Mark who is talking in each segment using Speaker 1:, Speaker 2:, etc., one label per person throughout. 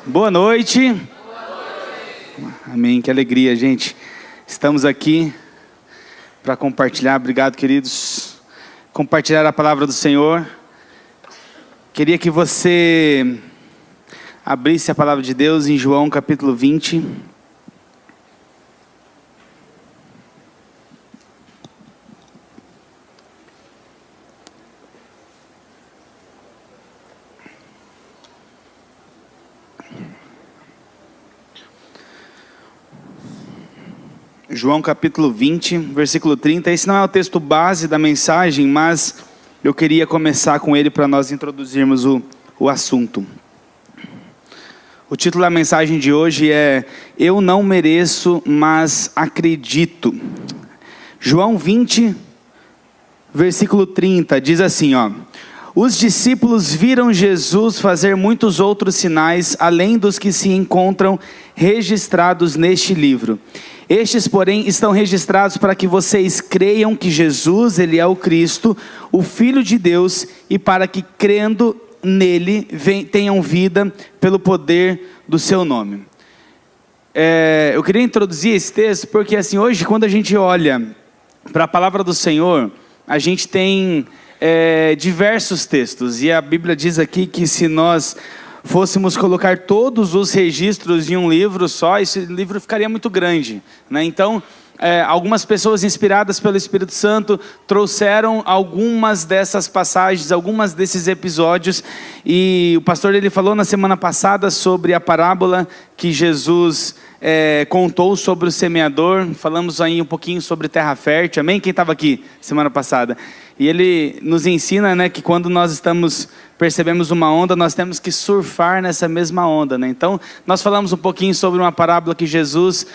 Speaker 1: Boa noite. Amém, que alegria, gente. Estamos aqui para compartilhar, obrigado, queridos. Compartilhar a palavra do Senhor. Queria que você abrisse a palavra de Deus em João capítulo 20. João capítulo 20, versículo 30. Esse não é o texto base da mensagem, mas eu queria começar com ele para nós introduzirmos o assunto. O título da mensagem de hoje é Eu não mereço, mas acredito. João 20, versículo 30, diz assim, Os discípulos viram Jesus fazer muitos outros sinais, além dos que se encontram registrados neste livro. Estes, porém, estão registrados para que vocês creiam que Jesus, Ele é o Cristo, o Filho de Deus, e para que, crendo nele, tenham vida pelo poder do seu nome. Eu queria introduzir esse texto porque, assim, hoje, quando a gente olha para a palavra do Senhor, a gente tem diversos textos, e a Bíblia diz aqui que se nós fôssemos colocar todos os registros em um livro só, esse livro ficaria muito grande, né? Então, algumas pessoas inspiradas pelo Espírito Santo trouxeram algumas dessas passagens, algumas desses episódios, e o pastor ele falou na semana passada sobre a parábola que Jesus contou sobre o semeador. Falamos aí um pouquinho sobre terra fértil, amém? Quem estava aqui semana passada? E ele nos ensina, né, que quando nós percebemos uma onda, nós temos que surfar nessa mesma onda, né? Então, nós falamos um pouquinho sobre uma parábola que Jesus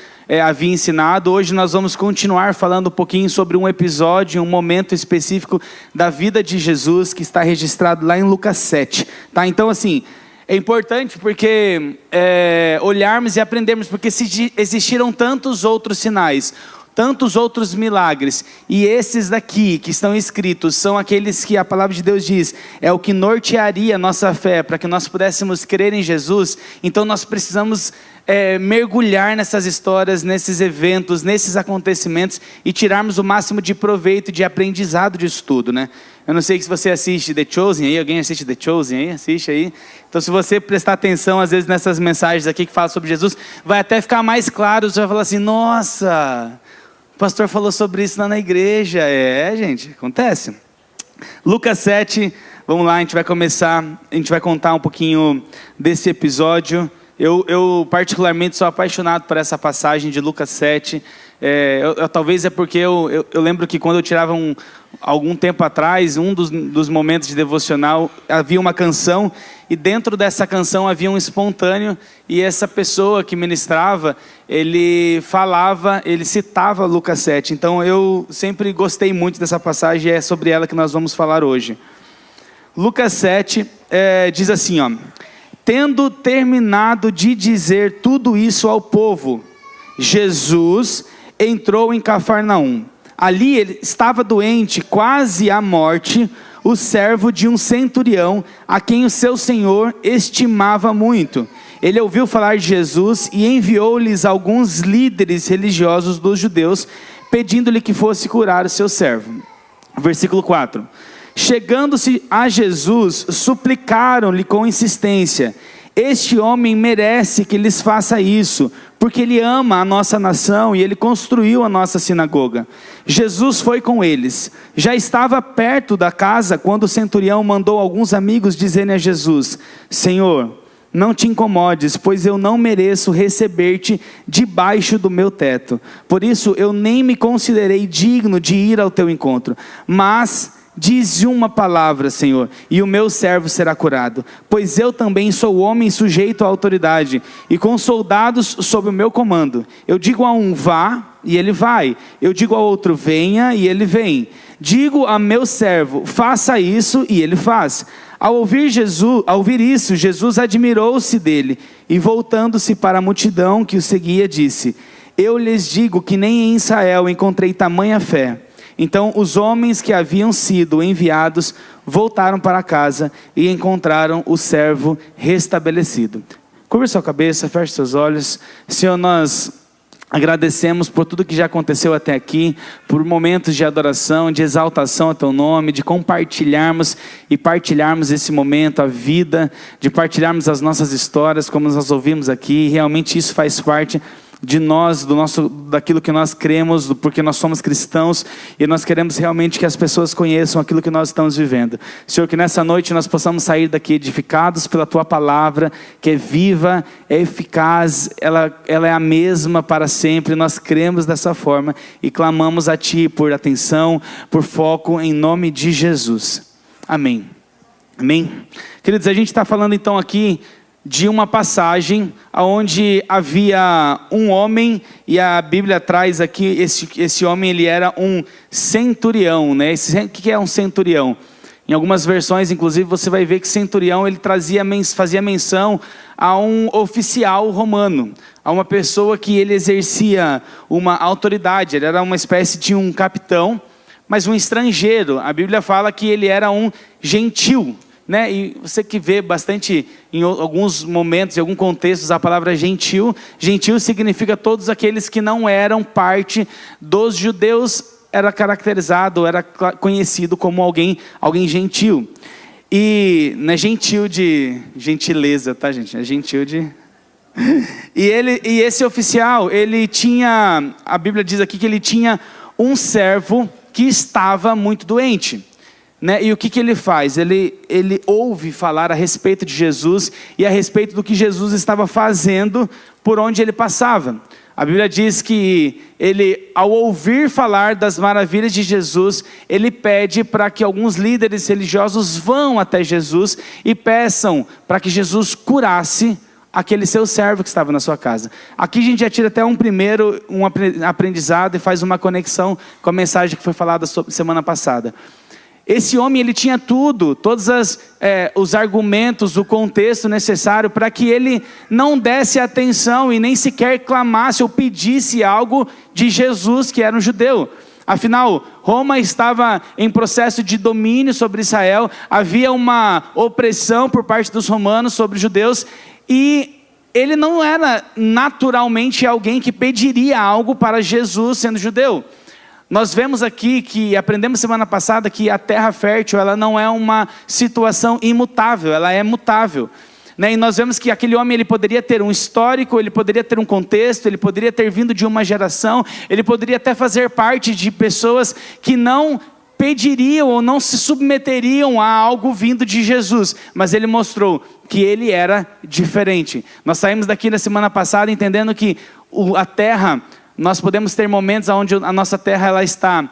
Speaker 1: havia ensinado. Hoje nós vamos continuar falando um pouquinho sobre um episódio, um momento específico da vida de Jesus, que está registrado lá em Lucas 7, tá? Então, assim, é importante porque olharmos e aprendermos, porque se existiram tantos outros sinais, tantos outros milagres, e esses daqui que estão escritos, são aqueles que a palavra de Deus diz, é o que nortearia a nossa fé, para que nós pudéssemos crer em Jesus. Então nós precisamos mergulhar nessas histórias, nesses eventos, nesses acontecimentos, e tirarmos o máximo de proveito, de aprendizado disso tudo, né? Eu não sei se você assiste The Chosen aí, alguém assiste The Chosen aí? Assiste aí. Então, se você prestar atenção, às vezes, nessas mensagens aqui que falam sobre Jesus, vai até ficar mais claro. Você vai falar assim, nossa, o pastor falou sobre isso lá na igreja. Gente, acontece. Lucas 7, vamos lá, a gente vai contar um pouquinho desse episódio. Eu particularmente sou apaixonado por essa passagem de Lucas 7. Talvez é porque eu lembro que quando eu tirava algum tempo atrás, um dos momentos de devocional, havia uma canção, e dentro dessa canção havia um espontâneo, e essa pessoa que ministrava, ele citava Lucas 7. Então eu sempre gostei muito dessa passagem, e é sobre ela que nós vamos falar hoje. Lucas 7 diz assim, Tendo terminado de dizer tudo isso ao povo, Jesus entrou em Cafarnaum. Ali ele estava doente, quase à morte, o servo de um centurião, a quem o seu senhor estimava muito. Ele ouviu falar de Jesus e enviou-lhes alguns líderes religiosos dos judeus, pedindo-lhe que fosse curar o seu servo. Versículo 4. Chegando-se a Jesus, suplicaram-lhe com insistência, este homem merece que lhes faça isso, porque ele ama a nossa nação e ele construiu a nossa sinagoga. Jesus foi com eles. Já estava perto da casa quando o centurião mandou alguns amigos dizerem a Jesus, Senhor, não te incomodes, pois eu não mereço receber-te debaixo do meu teto. Por isso eu nem me considerei digno de ir ao teu encontro, mas diz uma palavra, Senhor, e o meu servo será curado, pois eu também sou homem sujeito à autoridade, e com soldados sob o meu comando. Eu digo a um vá, e ele vai. Eu digo ao outro venha, e ele vem. Digo a meu servo, faça isso, e ele faz. Ao ouvir isso, Jesus admirou-se dele, e voltando-se para a multidão que o seguia, disse, eu lhes digo que nem em Israel encontrei tamanha fé. Então os homens que haviam sido enviados voltaram para casa e encontraram o servo restabelecido. Curva sua cabeça, feche seus olhos. Senhor, nós agradecemos por tudo que já aconteceu até aqui, por momentos de adoração, de exaltação a Teu nome, de compartilharmos e partilharmos esse momento, a vida, de partilharmos as nossas histórias, como nós ouvimos aqui. Realmente isso faz parte de nós, daquilo que nós cremos, porque nós somos cristãos e nós queremos realmente que as pessoas conheçam aquilo que nós estamos vivendo. Senhor, que nessa noite nós possamos sair daqui edificados pela Tua palavra, que é viva, é eficaz, ela é a mesma para sempre. Nós cremos dessa forma e clamamos a Ti por atenção, por foco, em nome de Jesus. Amém. Amém. Queridos, a gente está falando então aqui de uma passagem onde havia um homem, e a Bíblia traz aqui, esse homem ele era um centurião, né? O que é um centurião? Em algumas versões, inclusive, você vai ver que centurião ele fazia menção a um oficial romano, a uma pessoa que ele exercia uma autoridade. Ele era uma espécie de um capitão, mas um estrangeiro. A Bíblia fala que ele era um gentil, né? E você que vê bastante em alguns momentos, em alguns contextos, a palavra gentil. Gentil significa todos aqueles que não eram parte dos judeus, era caracterizado, era conhecido como alguém gentil. E não é gentil de gentileza, tá, gente? É gentil de... E esse oficial, ele tinha, a Bíblia diz aqui que ele tinha um servo que estava muito doente. Né? E o que ele faz? Ele ouve falar a respeito de Jesus e a respeito do que Jesus estava fazendo por onde ele passava. A Bíblia diz que ele, ao ouvir falar das maravilhas de Jesus, ele pede para que alguns líderes religiosos vão até Jesus e peçam para que Jesus curasse aquele seu servo que estava na sua casa. Aqui a gente já tira até um aprendizado e faz uma conexão com a mensagem que foi falada semana passada. Esse homem, ele tinha tudo, todos os argumentos, o contexto necessário para que ele não desse atenção e nem sequer clamasse ou pedisse algo de Jesus, que era um judeu. Afinal, Roma estava em processo de domínio sobre Israel, havia uma opressão por parte dos romanos sobre os judeus, e ele não era naturalmente alguém que pediria algo para Jesus sendo judeu. Nós vemos aqui que aprendemos semana passada que a terra fértil ela não é uma situação imutável, ela é mutável. Né? E nós vemos que aquele homem ele poderia ter um histórico, ele poderia ter um contexto, ele poderia ter vindo de uma geração, ele poderia até fazer parte de pessoas que não pediriam ou não se submeteriam a algo vindo de Jesus, mas ele mostrou que ele era diferente. Nós saímos daqui na semana passada entendendo que a terra... Nós podemos ter momentos onde a nossa terra ela está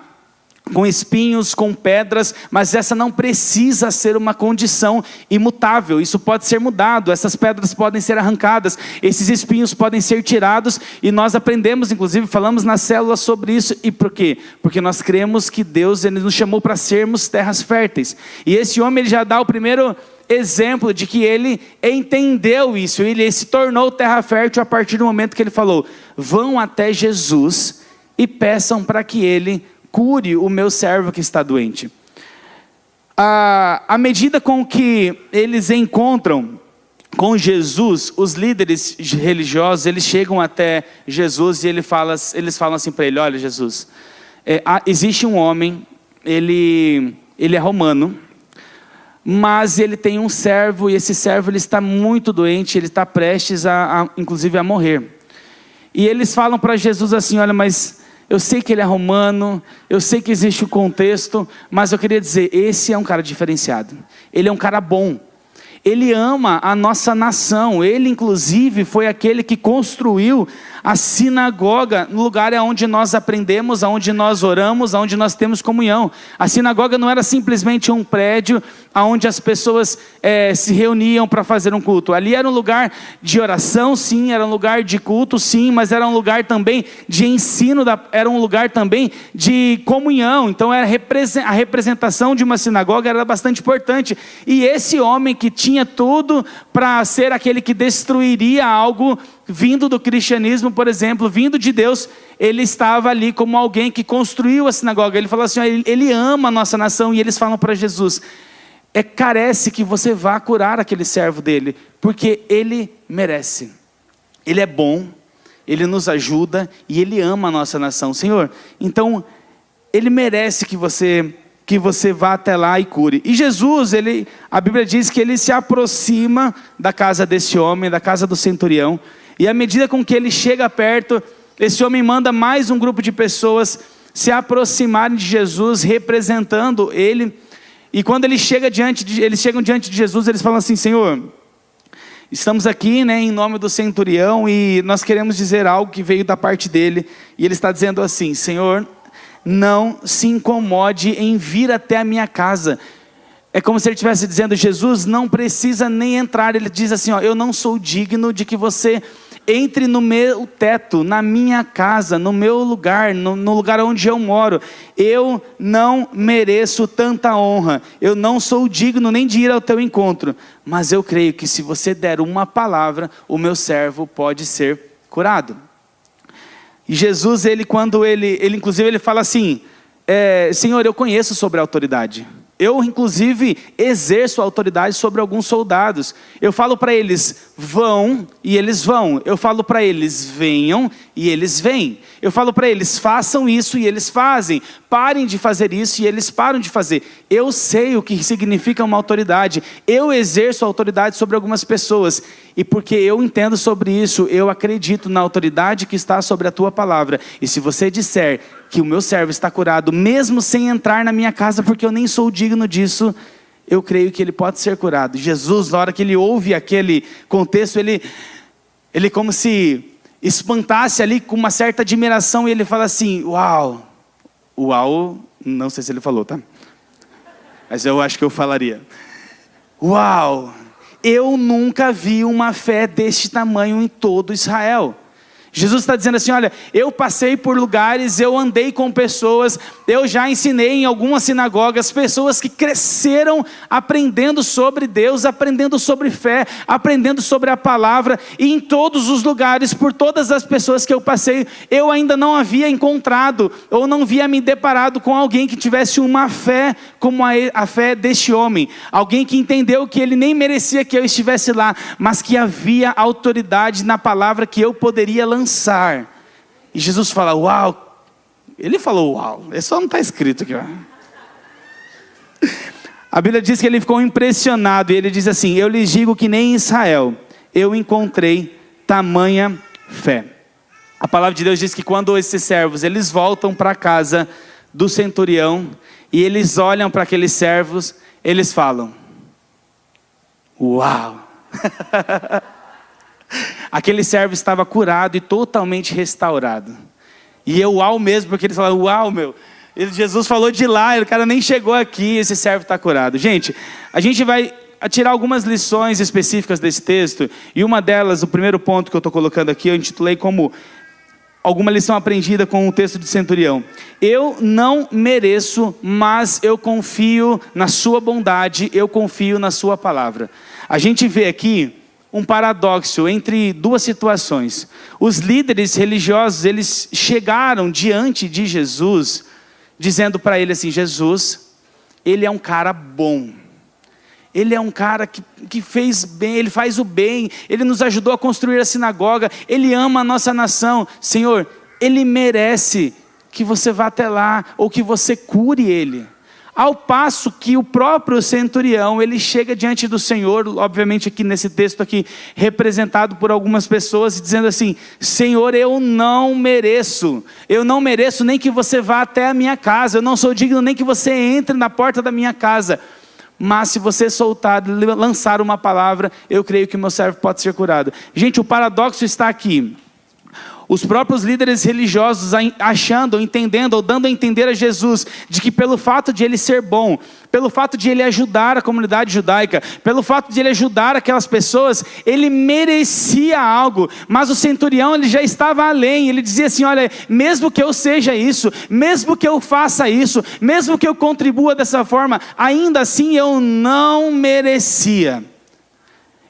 Speaker 1: com espinhos, com pedras, mas essa não precisa ser uma condição imutável. Isso pode ser mudado, essas pedras podem ser arrancadas, esses espinhos podem ser tirados, e nós aprendemos, inclusive falamos na célula sobre isso. E por quê? Porque nós cremos que Deus ele nos chamou para sermos terras férteis. E esse homem ele já dá o primeiro exemplo de que ele entendeu isso, ele se tornou terra fértil a partir do momento que ele falou: vão até Jesus e peçam para que ele cure o meu servo que está doente. À medida com que eles encontram com Jesus, os líderes religiosos, eles chegam até Jesus e eles falam assim para ele: olha Jesus, existe um homem, ele é romano, mas ele tem um servo, e esse servo ele está muito doente, ele está prestes inclusive a morrer. E eles falam para Jesus assim: olha, mas eu sei que ele é romano, eu sei que existe o contexto, mas eu queria dizer, esse é um cara diferenciado, ele é um cara bom, ele ama a nossa nação, ele inclusive foi aquele que construiu a sinagoga, no lugar onde nós aprendemos, onde nós oramos, onde nós temos comunhão. A sinagoga não era simplesmente um prédio onde as pessoas se reuniam para fazer um culto. Ali era um lugar de oração, sim, era um lugar de culto, sim, mas era um lugar também de ensino, era um lugar também de comunhão. Então a representação de uma sinagoga era bastante importante. E esse homem que tinha tudo para ser aquele que destruiria algo vindo do cristianismo, por exemplo, vindo de Deus, ele estava ali como alguém que construiu a sinagoga. Ele falou assim: ele ama a nossa nação. E eles falam para Jesus: carece que você vá curar aquele servo dele, porque ele merece. Ele é bom, ele nos ajuda e ele ama a nossa nação. Senhor, então ele merece que você vá até lá e cure. E Jesus, a Bíblia diz que ele se aproxima da casa desse homem, da casa do centurião, e à medida com que ele chega perto, esse homem manda mais um grupo de pessoas se aproximarem de Jesus, representando ele. E quando eles chegam diante de Jesus, eles falam assim: Senhor, estamos aqui, em nome do centurião, e nós queremos dizer algo que veio da parte dele. E ele está dizendo assim: Senhor, não se incomode em vir até a minha casa. É como se ele estivesse dizendo: Jesus, não precisa nem entrar. Ele diz assim: eu não sou digno de que você entre no meu teto, na minha casa, no meu lugar, no lugar onde eu moro. Eu não mereço tanta honra, eu não sou digno nem de ir ao teu encontro, mas eu creio que se você der uma palavra, o meu servo pode ser curado. E Jesus, inclusive ele fala assim: Senhor, eu conheço sobre a autoridade. Eu, inclusive, exerço autoridade sobre alguns soldados. Eu falo para eles, vão, e eles vão. Eu falo para eles, venham, e eles vêm. Eu falo para eles, façam isso, e eles fazem. Parem de fazer isso, e eles param de fazer. Eu sei o que significa uma autoridade. Eu exerço autoridade sobre algumas pessoas. E porque eu entendo sobre isso, eu acredito na autoridade que está sobre a tua palavra. E se você disser que o meu servo está curado, mesmo sem entrar na minha casa, porque eu nem sou digno disso, eu creio que ele pode ser curado. Jesus, na hora que ele ouve aquele contexto, ele como se espantasse ali com uma certa admiração, e ele fala assim: uau, não sei se ele falou, tá? Mas eu acho que eu falaria: uau, eu nunca vi uma fé deste tamanho em todo Israel. Jesus está dizendo assim: olha, eu passei por lugares, eu andei com pessoas, eu já ensinei em algumas sinagogas, pessoas que cresceram aprendendo sobre Deus, aprendendo sobre fé, aprendendo sobre a palavra, e em todos os lugares, por todas as pessoas que eu passei, eu ainda não havia encontrado, ou não havia me deparado com alguém que tivesse uma fé como a fé deste homem, alguém que entendeu que ele nem merecia que eu estivesse lá, mas que havia autoridade na palavra que eu poderia lançar. E Jesus fala: uau. Ele falou uau, só não está escrito aqui, ó. A Bíblia diz que ele ficou impressionado, e ele diz assim: eu lhes digo que nem em Israel eu encontrei tamanha fé. A palavra de Deus diz que quando esses servos, eles voltam para a casa do centurião, e eles olham para aqueles servos, eles falam: uau. Aquele servo estava curado e totalmente restaurado. E eu uau mesmo, porque eles falaram: uau, meu, Jesus falou de lá, o cara nem chegou aqui, esse servo está curado. Gente, a gente vai tirar algumas lições específicas desse texto, e uma delas, o primeiro ponto que eu estou colocando aqui, eu intitulei como alguma lição aprendida com o texto de centurião. Eu não mereço, mas eu confio na sua bondade, eu confio na sua palavra. A gente vê aqui um paradoxo entre duas situações. Os líderes religiosos, eles chegaram diante de Jesus, dizendo para ele assim: Jesus, ele é um cara bom. Ele é um cara que fez bem, ele faz o bem, ele nos ajudou a construir a sinagoga, ele ama a nossa nação. Senhor, ele merece que você vá até lá, ou que você cure ele. Ao passo que o próprio centurião, ele chega diante do Senhor, obviamente aqui nesse texto aqui, representado por algumas pessoas, dizendo assim: Senhor, eu não mereço nem que você vá até a minha casa, eu não sou digno nem que você entre na porta da minha casa, mas se você soltar, lançar uma palavra, eu creio que o meu servo pode ser curado. Gente, o paradoxo está aqui. Os próprios líderes religiosos achando, entendendo, ou dando a entender a Jesus, de que pelo fato de ele ser bom, pelo fato de ele ajudar a comunidade judaica, pelo fato de ele ajudar aquelas pessoas, ele merecia algo. Mas o centurião, ele já estava além, ele dizia assim: olha, mesmo que eu seja isso, mesmo que eu faça isso, mesmo que eu contribua dessa forma, ainda assim eu não merecia.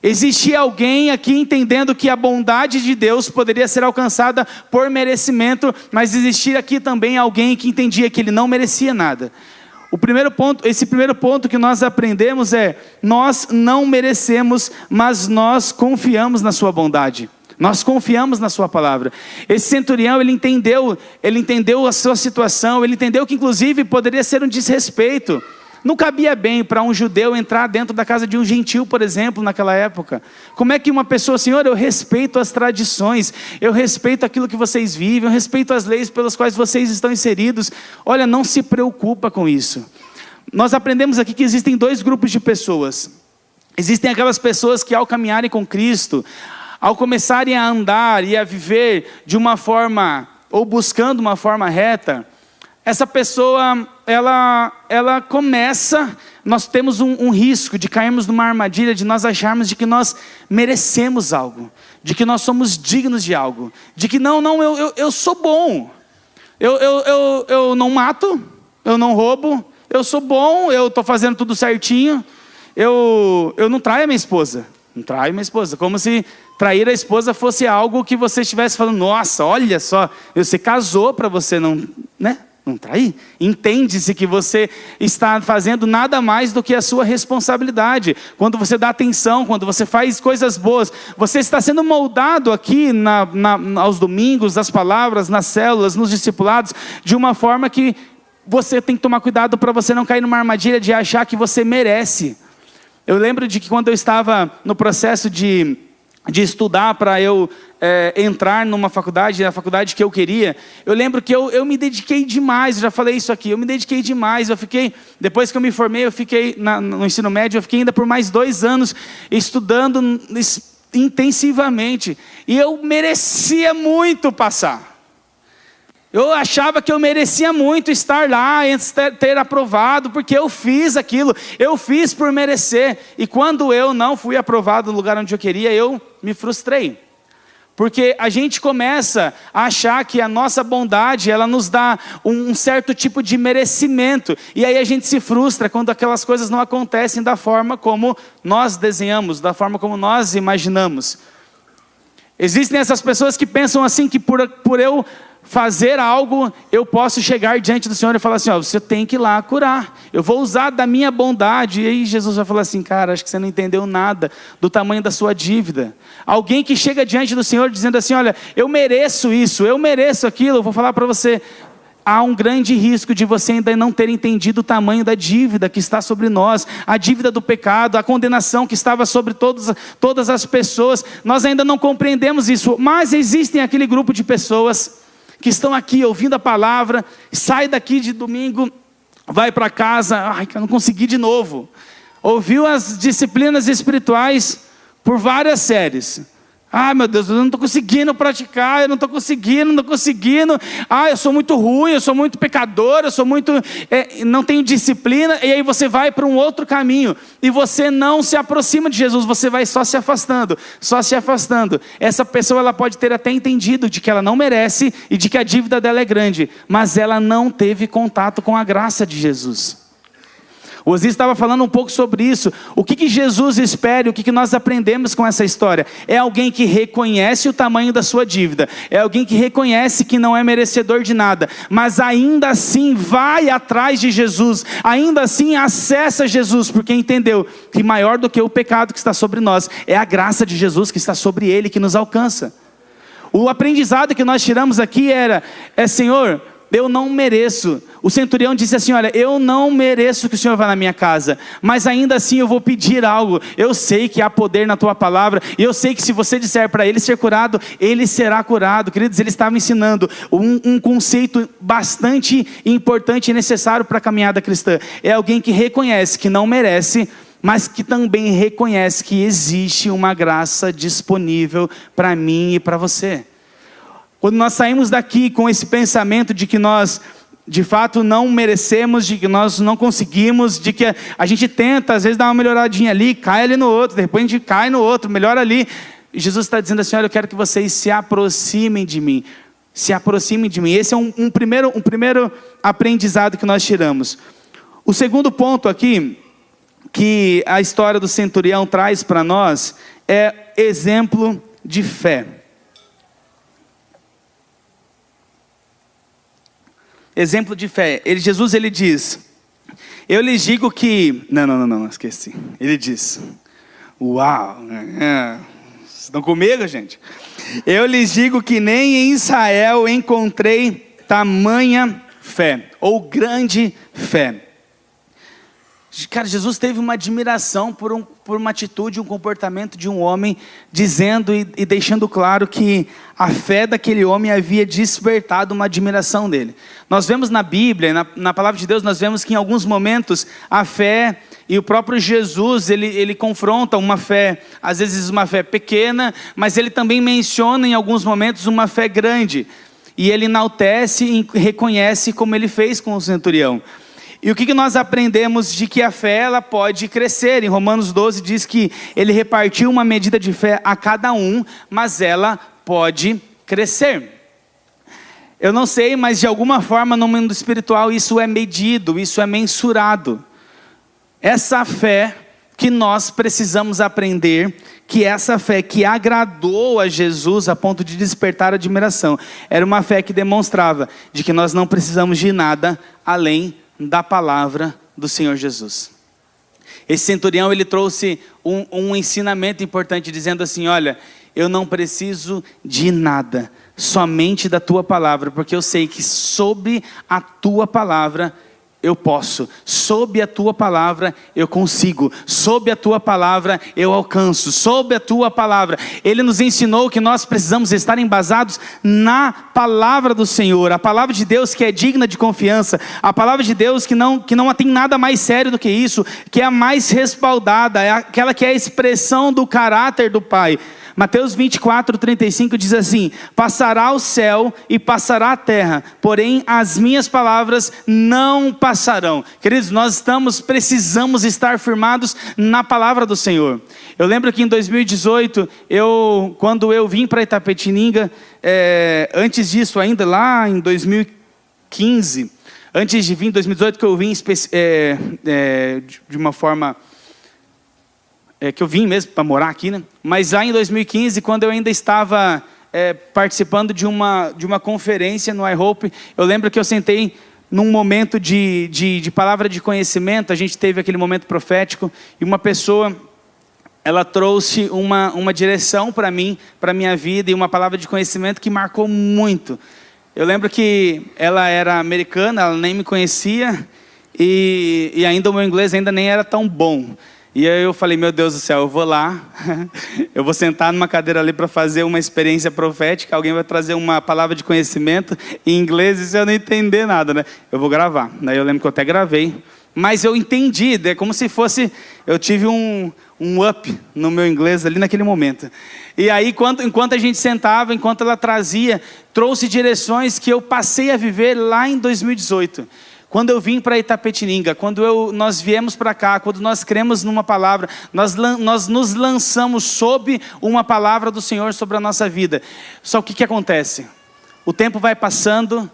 Speaker 1: Existia alguém aqui entendendo que a bondade de Deus poderia ser alcançada por merecimento, mas existia aqui também alguém que entendia que ele não merecia nada. Esse primeiro ponto que nós aprendemos é: nós não merecemos, mas nós confiamos na sua bondade. Nós confiamos na sua palavra. Esse centurião, ele entendeu a sua situação, ele entendeu que inclusive poderia ser um desrespeito. Não cabia bem para um judeu entrar dentro da casa de um gentil, por exemplo, naquela época. Como é que uma pessoa, Senhor, eu respeito as tradições, eu respeito aquilo que vocês vivem, eu respeito as leis pelas quais vocês estão inseridos. Olha, não se preocupa com isso. Nós aprendemos aqui que existem dois grupos de pessoas. Existem aquelas pessoas que ao caminharem com Cristo, ao começarem a andar e a viver de uma forma, ou buscando uma forma reta, essa pessoa, ela começa, nós temos um risco de cairmos numa armadilha, de nós acharmos de que nós merecemos algo, de que nós somos dignos de algo, de que eu sou bom, eu não mato, eu não roubo, eu sou bom, eu estou fazendo tudo certinho, eu não traio a minha esposa, não traio minha esposa, como se trair a esposa fosse algo que você estivesse falando, nossa, olha só, você casou para você não, né? Não trair? Entende-se que você está fazendo nada mais do que a sua responsabilidade. Quando você dá atenção, quando você faz coisas boas, você está sendo moldado aqui aos domingos, nas palavras, nas células, nos discipulados, de uma forma que você tem que tomar cuidado para você não cair numa armadilha de achar que você merece. Eu lembro de que quando eu estava no processo de estudar para eu entrar numa faculdade, na faculdade que eu queria, eu lembro que eu me dediquei demais, eu já falei isso aqui, eu me dediquei demais, depois que eu me formei, eu fiquei no ensino médio, eu fiquei ainda por mais 2 anos estudando intensivamente, e eu merecia muito passar. Eu achava que eu merecia muito estar lá, ter aprovado, porque eu fiz aquilo, eu fiz por merecer. E quando eu não fui aprovado no lugar onde eu queria, eu me frustrei. Porque a gente começa a achar que a nossa bondade, ela nos dá um certo tipo de merecimento. E aí a gente se frustra quando aquelas coisas não acontecem da forma como nós desenhamos, da forma como nós imaginamos. Existem essas pessoas que pensam assim, que por eu fazer algo, eu posso chegar diante do Senhor e falar assim, você tem que ir lá curar, eu vou usar da minha bondade. E aí Jesus vai falar assim, cara, acho que você não entendeu nada do tamanho da sua dívida. Alguém que chega diante do Senhor dizendo assim, olha, eu mereço isso, eu mereço aquilo, eu vou falar para você, há um grande risco de você ainda não ter entendido o tamanho da dívida que está sobre nós, a dívida do pecado, a condenação que estava sobre todas as pessoas. Nós ainda não compreendemos isso, mas existem aquele grupo de pessoas que estão aqui ouvindo a palavra, sai daqui de domingo, vai para casa, ai, que eu não consegui de novo. Ouviu as disciplinas espirituais por várias séries. Ai, meu Deus, eu não estou conseguindo praticar, eu não estou conseguindo. Eu sou muito ruim, eu sou muito pecador, eu sou muito... não tenho disciplina. E aí você vai para um outro caminho. E você não se aproxima de Jesus, você vai só se afastando. Essa pessoa, ela pode ter até entendido de que ela não merece e de que a dívida dela é grande. Mas ela não teve contato com a graça de Jesus. O Osiris estava falando um pouco sobre isso. O que Jesus espera, o que nós aprendemos com essa história? É alguém que reconhece o tamanho da sua dívida. É alguém que reconhece que não é merecedor de nada. Mas ainda assim vai atrás de Jesus. Ainda assim acessa Jesus. Porque entendeu que maior do que o pecado que está sobre nós, é a graça de Jesus que está sobre ele, que nos alcança. O aprendizado que nós tiramos aqui Senhor, eu não mereço. O centurião disse assim, olha, eu não mereço que o Senhor vá na minha casa, mas ainda assim eu vou pedir algo. Eu sei que há poder na tua palavra, e eu sei que se você disser para ele ser curado, ele será curado. Queridos, ele estava ensinando um conceito bastante importante e necessário para a caminhada cristã. É alguém que reconhece que não merece, mas que também reconhece que existe uma graça disponível para mim e para você. Quando nós saímos daqui com esse pensamento de que nós, de fato, não merecemos, de que nós não conseguimos, de que a gente tenta, às vezes, dar uma melhoradinha ali, cai ali no outro, depois a gente cai no outro, melhora ali. E Jesus está dizendo assim, olha, eu quero que vocês se aproximem de mim. Se aproximem de mim. Esse é um primeiro aprendizado que nós tiramos. O segundo ponto aqui, que a história do centurião traz para nós, é exemplo de fé. Exemplo de fé. Jesus diz, Eu lhes digo que... Não, esqueci. Ele diz, uau, vocês estão comigo, gente? Eu lhes digo que nem em Israel encontrei tamanha fé, ou grande fé. Cara, Jesus teve uma admiração por uma atitude, um comportamento de um homem, dizendo e deixando claro que a fé daquele homem havia despertado uma admiração dele. Nós vemos na Bíblia, na palavra de Deus, nós vemos que em alguns momentos a fé, e o próprio Jesus, ele confronta uma fé, às vezes uma fé pequena, mas ele também menciona em alguns momentos uma fé grande. E ele enaltece e reconhece como ele fez com o centurião. E o que nós aprendemos de que a fé ela pode crescer? Em Romanos 12 diz que ele repartiu uma medida de fé a cada um, mas ela pode crescer. Eu não sei, mas de alguma forma no mundo espiritual isso é medido, isso é mensurado. Essa fé que nós precisamos aprender, que essa fé que agradou a Jesus a ponto de despertar admiração, era uma fé que demonstrava de que nós não precisamos de nada além da palavra do Senhor Jesus. Esse centurião, ele trouxe um ensinamento importante, dizendo assim, olha, eu não preciso de nada, somente da tua palavra, porque eu sei que sob a tua palavra eu posso, sob a tua palavra eu consigo, sob a tua palavra eu alcanço, sob a tua palavra. Ele nos ensinou que nós precisamos estar embasados na palavra do Senhor, a palavra de Deus que é digna de confiança, a palavra de Deus que não tem nada mais sério do que isso, que é a mais respaldada, é aquela que é a expressão do caráter do Pai. Mateus 24:35 diz assim, passará o céu e passará a terra, porém as minhas palavras não passarão. Queridos, nós precisamos estar firmados na palavra do Senhor. Eu lembro que em 2018, quando eu vim para Itapetininga, antes disso ainda, lá em 2015, antes de vir em 2018, que eu vim de uma forma... que eu vim mesmo para morar aqui, né? Mas lá em 2015, quando eu ainda estava participando de uma conferência no iHope, eu lembro que eu sentei num momento de palavra de conhecimento, a gente teve aquele momento profético, e uma pessoa, ela trouxe uma direção para mim, para a minha vida, e uma palavra de conhecimento que marcou muito. Eu lembro que ela era americana, ela nem me conhecia, e ainda o meu inglês ainda nem era tão bom. E aí eu falei, meu Deus do céu, eu vou lá, eu vou sentar numa cadeira ali para fazer uma experiência profética, alguém vai trazer uma palavra de conhecimento em inglês, e se eu não entender nada, né? Eu vou gravar. Daí eu lembro que eu até gravei, mas eu entendi, é como se fosse, eu tive um up no meu inglês ali naquele momento. E aí, enquanto a gente sentava, enquanto ela trouxe direções que eu passei a viver lá em 2018. Quando eu vim para Itapetininga, quando nós viemos para cá, quando nós cremos numa palavra, nós nos lançamos sob uma palavra do Senhor sobre a nossa vida. Só o que acontece? O tempo vai passando,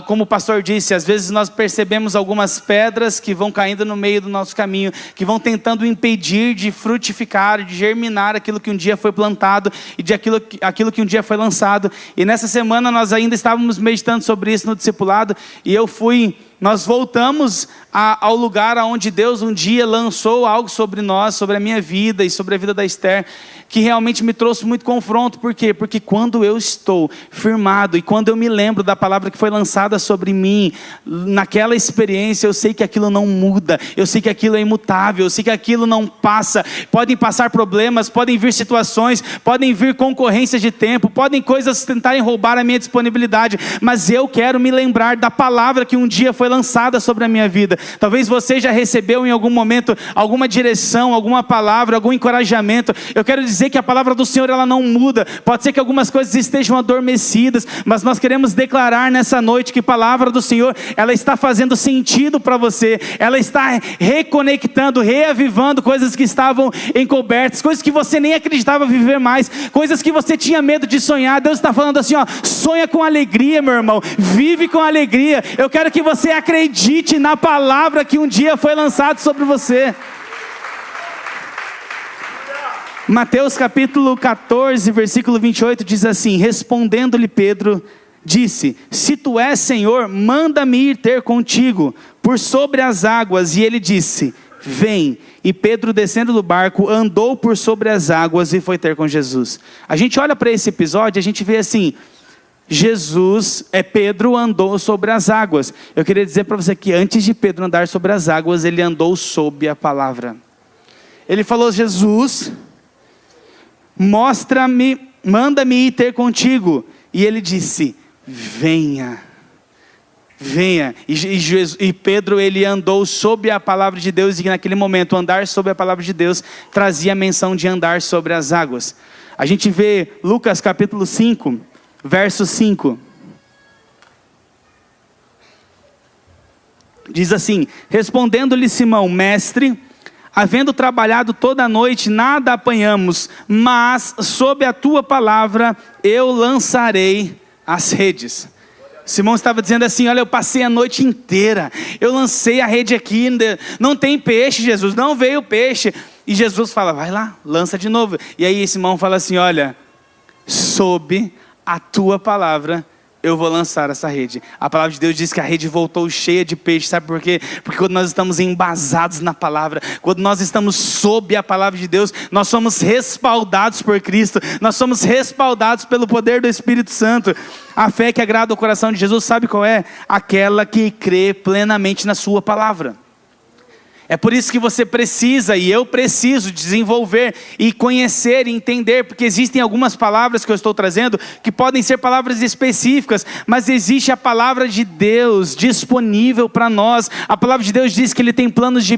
Speaker 1: como o pastor disse, às vezes nós percebemos algumas pedras que vão caindo no meio do nosso caminho, que vão tentando impedir de frutificar, de germinar aquilo que um dia foi plantado e de aquilo que um dia foi lançado. E nessa semana nós ainda estávamos meditando sobre isso no discipulado, e nós voltamos ao lugar onde Deus um dia lançou algo sobre nós, sobre a minha vida e sobre a vida da Esther, que realmente me trouxe muito confronto. Por quê? Porque quando eu estou firmado e quando eu me lembro da palavra que foi lançada sobre mim, naquela experiência, eu sei que aquilo não muda, eu sei que aquilo é imutável, eu sei que aquilo não passa. Podem passar problemas, podem vir situações, podem vir concorrências de tempo, podem coisas tentarem roubar a minha disponibilidade, mas eu quero me lembrar da palavra que um dia foi lançada sobre a minha vida. Talvez você já recebeu em algum momento alguma direção, alguma palavra, algum encorajamento. Eu quero dizer que a palavra do Senhor, ela não muda. Pode ser que algumas coisas estejam adormecidas, mas nós queremos declarar nessa noite que a palavra do Senhor, ela está fazendo sentido para você. Ela está reconectando, reavivando coisas que estavam encobertas, coisas que você nem acreditava viver mais, coisas que você tinha medo de sonhar. Deus está falando assim, sonha com alegria, meu irmão, vive com alegria. Eu quero que você acredite na palavra que um dia foi lançada sobre você. Mateus capítulo 14, versículo 28 diz assim, respondendo-lhe Pedro, disse, se tu és Senhor, manda-me ir ter contigo por sobre as águas, e ele disse: vem. E Pedro, descendo do barco, andou por sobre as águas e foi ter com Jesus. A gente olha para esse episódio, a gente vê assim: Pedro andou sobre as águas. Eu queria dizer para você que antes de Pedro andar sobre as águas, ele andou sob a palavra. Ele falou: Jesus, mostra-me, manda-me ir ter contigo. E ele disse: venha. Venha. E Pedro, ele andou sob a palavra de Deus, e naquele momento andar sob a palavra de Deus trazia a menção de andar sobre as águas. A gente vê Lucas capítulo 5, verso 5. Diz assim: respondendo-lhe Simão: mestre, havendo trabalhado toda a noite, nada apanhamos, mas sob a tua palavra eu lançarei as redes. Simão estava dizendo assim: olha, eu passei a noite inteira, eu lancei a rede aqui, não tem peixe, Jesus, não veio peixe. E Jesus fala: vai lá, lança de novo. E aí Simão fala assim: olha, sob a tua palavra eu vou lançar essa rede. A palavra de Deus diz que a rede voltou cheia de peixe. Sabe por quê? Porque quando nós estamos embasados na palavra, quando nós estamos sob a palavra de Deus, nós somos respaldados por Cristo, nós somos respaldados pelo poder do Espírito Santo. A fé que agrada o coração de Jesus, sabe qual é? Aquela que crê plenamente na sua palavra. É por isso que você precisa, e eu preciso, desenvolver e conhecer e entender, porque existem algumas palavras que eu estou trazendo, que podem ser palavras específicas, mas existe a palavra de Deus disponível para nós. A palavra de Deus diz que Ele tem planos de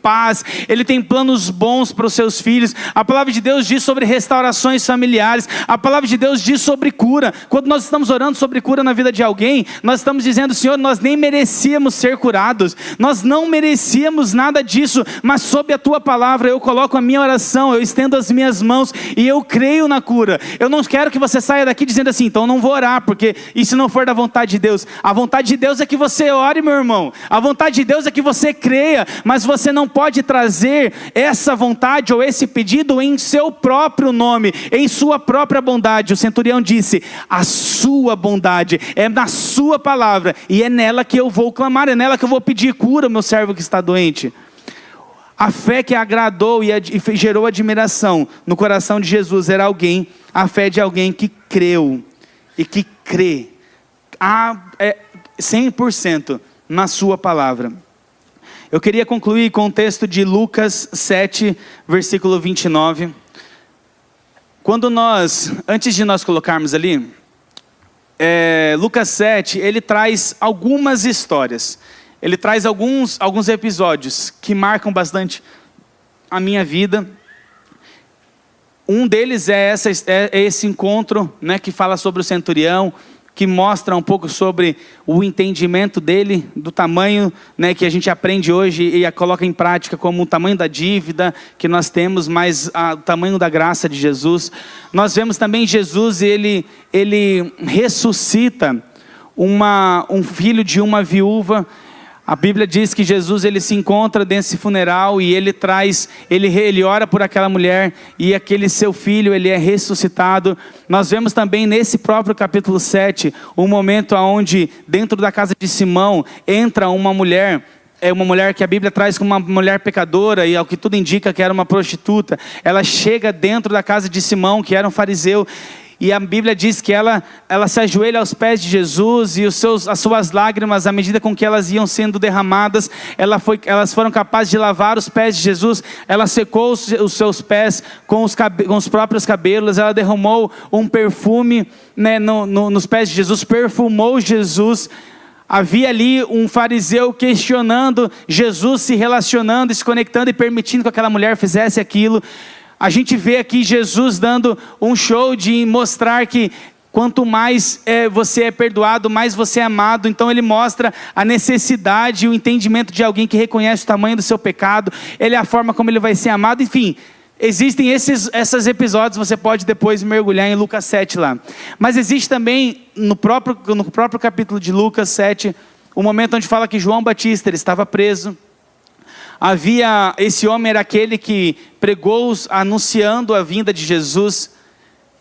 Speaker 1: paz, Ele tem planos bons para os seus filhos. A palavra de Deus diz sobre restaurações familiares, a palavra de Deus diz sobre cura. Quando nós estamos orando sobre cura na vida de alguém, nós estamos dizendo: Senhor, nós nem merecíamos ser curados, nós não merecíamos nada disso, mas sob a tua palavra eu coloco a minha oração, eu estendo as minhas mãos e eu creio na cura. Eu não quero que você saia daqui dizendo assim: então não vou orar, porque isso não for da vontade de Deus. A vontade de Deus é que você ore, meu irmão. A vontade de Deus é que você creia, mas você não pode trazer essa vontade ou esse pedido em seu próprio nome, em sua própria bondade. O centurião disse: a sua bondade é na sua palavra, e é nela que eu vou clamar, é nela que eu vou pedir cura, meu servo que está doente. A fé que agradou e gerou admiração no coração de Jesus era a fé de alguém que creu e que crê 100% na sua palavra. Eu queria concluir com o texto de Lucas 7, versículo 29. Antes de nós colocarmos ali, Lucas 7, ele traz algumas histórias. Ele traz alguns episódios que marcam bastante a minha vida. Um deles é esse encontro, né, que fala sobre o centurião, que mostra um pouco sobre o entendimento dele, do tamanho, né, que a gente aprende hoje e a coloca em prática como o tamanho da dívida que nós temos, mas o tamanho da graça de Jesus. Nós vemos também Jesus, ele ressuscita um filho de uma viúva. A Bíblia diz que Jesus, ele se encontra desse funeral e ele ora por aquela mulher, e aquele seu filho, ele é ressuscitado. Nós vemos também nesse próprio capítulo 7, um momento onde dentro da casa de Simão entra uma mulher que a Bíblia traz como uma mulher pecadora, e ao que tudo indica que era uma prostituta. Ela chega dentro da casa de Simão, que era um fariseu, e a Bíblia diz que ela se ajoelha aos pés de Jesus, e as suas lágrimas, à medida com que elas iam sendo derramadas, elas foram capazes de lavar os pés de Jesus. Ela secou os seus pés com os próprios cabelos. Ela derramou um perfume, né, nos pés de Jesus, perfumou Jesus. Havia ali um fariseu questionando Jesus, se relacionando, se conectando e permitindo que aquela mulher fizesse aquilo. A gente vê aqui Jesus dando um show de mostrar que quanto mais você é perdoado, mais você é amado. Então ele mostra a necessidade e o entendimento de alguém que reconhece o tamanho do seu pecado. Ele é a forma como ele vai ser amado. Enfim, existem esses episódios, você pode depois mergulhar em Lucas 7 lá. Mas existe também no próprio capítulo de Lucas 7, o momento onde fala que João Batista, ele estava preso. Esse homem era aquele que pregou anunciando a vinda de Jesus,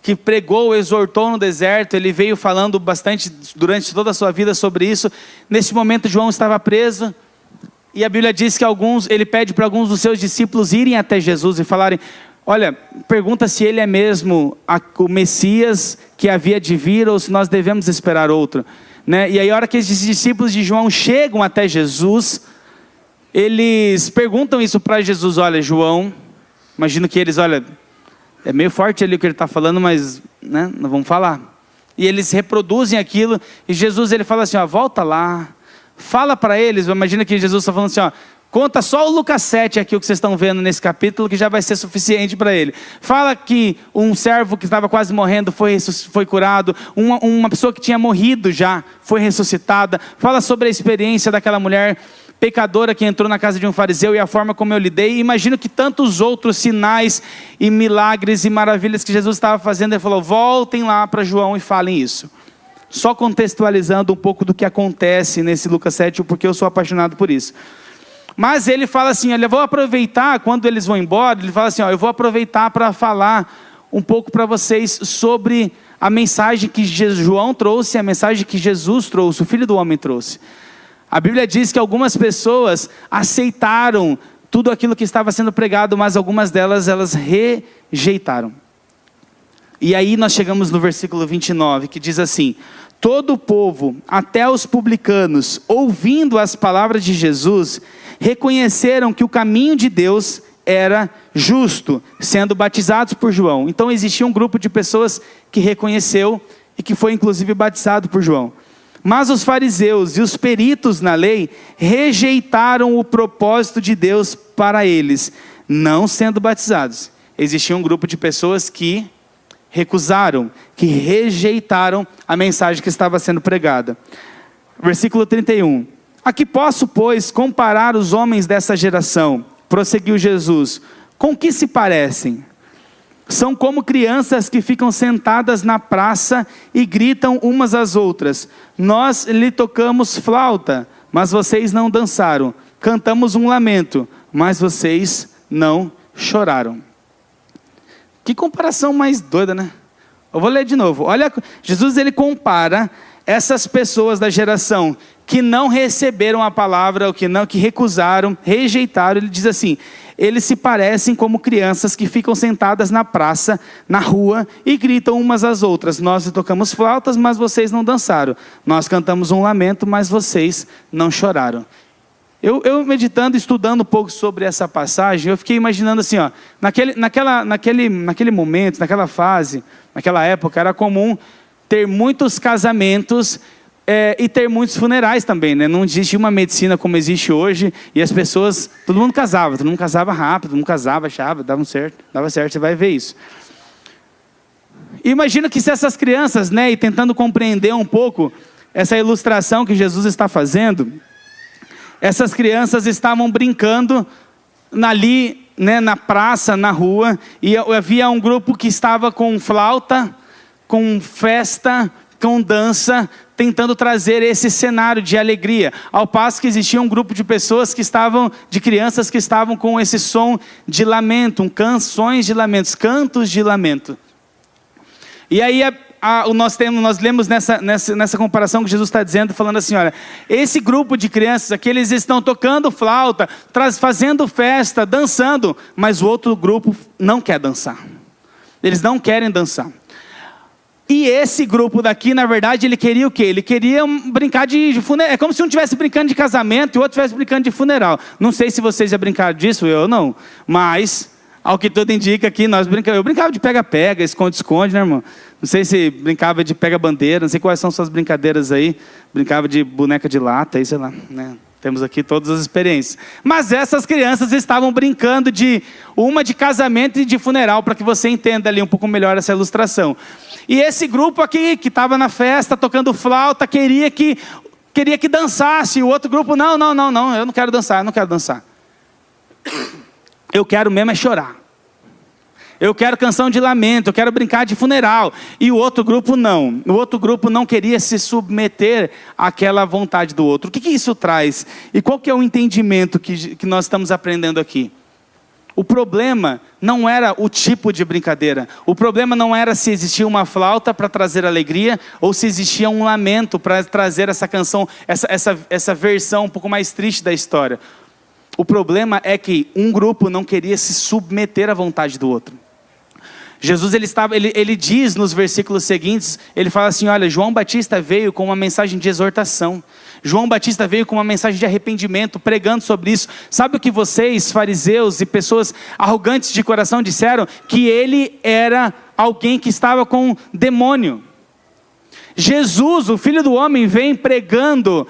Speaker 1: que pregou, exortou no deserto. Ele veio falando bastante durante toda a sua vida sobre isso. Nesse momento João estava preso, E a Bíblia diz que ele pede para alguns dos seus discípulos irem até Jesus e falarem: olha, pergunta se ele é mesmo o Messias que havia de vir ou se nós devemos esperar outro. Né? E aí a hora que esses discípulos de João chegam até Jesus, eles perguntam isso para Jesus: olha, João, imagino que eles, olha, é meio forte ali o que ele está falando, mas né, nós vamos falar. E eles reproduzem aquilo, e Jesus ele fala assim: ó, volta lá, fala para eles. Imagina que Jesus está falando assim: ó, conta só o Lucas 7 aqui, o que vocês estão vendo nesse capítulo, que já vai ser suficiente para ele. Fala que um servo que estava quase morrendo foi curado, uma pessoa que tinha morrido já foi ressuscitada. Fala sobre a experiência daquela mulher pecadora que entrou na casa de um fariseu e a forma como eu lidei. Imagino que tantos outros sinais e milagres e maravilhas que Jesus estava fazendo. Ele falou: voltem lá para João e falem isso. Só contextualizando um pouco do que acontece nesse Lucas 7, porque eu sou apaixonado por isso. Mas ele fala assim: olha, eu vou aproveitar, quando eles vão embora, ele fala assim: ó, eu vou aproveitar para falar um pouco para vocês sobre a mensagem que João trouxe, a mensagem que Jesus trouxe, o Filho do Homem trouxe. A Bíblia diz que algumas pessoas aceitaram tudo aquilo que estava sendo pregado, mas algumas delas, elas rejeitaram. E aí nós chegamos no versículo 29, que diz assim: todo o povo, até os publicanos, ouvindo as palavras de Jesus, reconheceram que o caminho de Deus era justo, sendo batizados por João. Então existia um grupo de pessoas que reconheceu e que foi inclusive batizado por João. Mas os fariseus e os peritos na lei rejeitaram o propósito de Deus para eles, não sendo batizados. Existia um grupo de pessoas que recusaram, que rejeitaram a mensagem que estava sendo pregada. Versículo 31. A que posso, pois, comparar os homens dessa geração? Prosseguiu Jesus. Com que se parecem? São como crianças que ficam sentadas na praça e gritam umas às outras: nós lhe tocamos flauta, mas vocês não dançaram. Cantamos um lamento, mas vocês não choraram. Que comparação mais doida, né? Eu vou ler de novo. Olha, Jesus ele compara essas pessoas da geração que não receberam a palavra, ou que recusaram, rejeitaram. Ele diz assim: eles se parecem como crianças que ficam sentadas na praça, na rua, e gritam umas às outras: nós tocamos flautas, mas vocês não dançaram. Nós cantamos um lamento, mas vocês não choraram. Eu meditando, estudando um pouco sobre essa passagem, eu fiquei imaginando assim, ó, naquele momento, naquela fase, naquela época, era comum ter muitos casamentos e ter muitos funerais também, né? Não existia uma medicina como existe hoje, e as pessoas, todo mundo casava rápido, todo mundo casava, achava, dava certo, você vai ver isso. Imagino que se essas crianças, né, e tentando compreender um pouco essa ilustração que Jesus está fazendo, essas crianças estavam brincando ali, né, na praça, na rua, e havia um grupo que estava com flauta, com festa, com dança, tentando trazer esse cenário de alegria, ao passo que existia um grupo de pessoas de crianças que estavam com esse som de lamento, canções de lamentos, cantos de lamento. E aí nós lemos nessa comparação que Jesus está dizendo, falando assim: olha, esse grupo de crianças aqui, eles estão tocando flauta, fazendo festa, dançando, mas o outro grupo não quer dançar, eles não querem dançar. E esse grupo daqui, na verdade, ele queria o quê? Ele queria brincar de funeral. É como se um estivesse brincando de casamento e o outro estivesse brincando de funeral. Não sei se vocês já brincaram disso, eu não. Mas, ao que tudo indica aqui, eu brincava de pega-pega, esconde-esconde, né, irmão? Não sei se brincava de pega-bandeira, não sei quais são suas brincadeiras aí. Brincava de boneca de lata, aí sei lá, né? Temos aqui todas as experiências. Mas essas crianças estavam brincando de casamento e de funeral, para que você entenda ali um pouco melhor essa ilustração. E esse grupo aqui, que estava na festa, tocando flauta, queria que dançasse. O outro grupo, não, eu não quero dançar. Eu quero mesmo é chorar. Eu quero canção de lamento, eu quero brincar de funeral. E o outro grupo não. O outro grupo não queria se submeter àquela vontade do outro. O que isso traz? E qual que é o entendimento que nós estamos aprendendo aqui? O problema não era o tipo de brincadeira. O problema não era se existia uma flauta para trazer alegria, ou se existia um lamento para trazer essa canção, essa versão um pouco mais triste da história. O problema é que um grupo não queria se submeter à vontade do outro. Jesus ele diz nos versículos seguintes, ele fala assim, olha, João Batista veio com uma mensagem de exortação. João Batista veio com uma mensagem de arrependimento, pregando sobre isso. Sabe o que vocês, fariseus e pessoas arrogantes de coração, disseram? Que ele era alguém que estava com demônio. Jesus, o Filho do Homem, vem pregando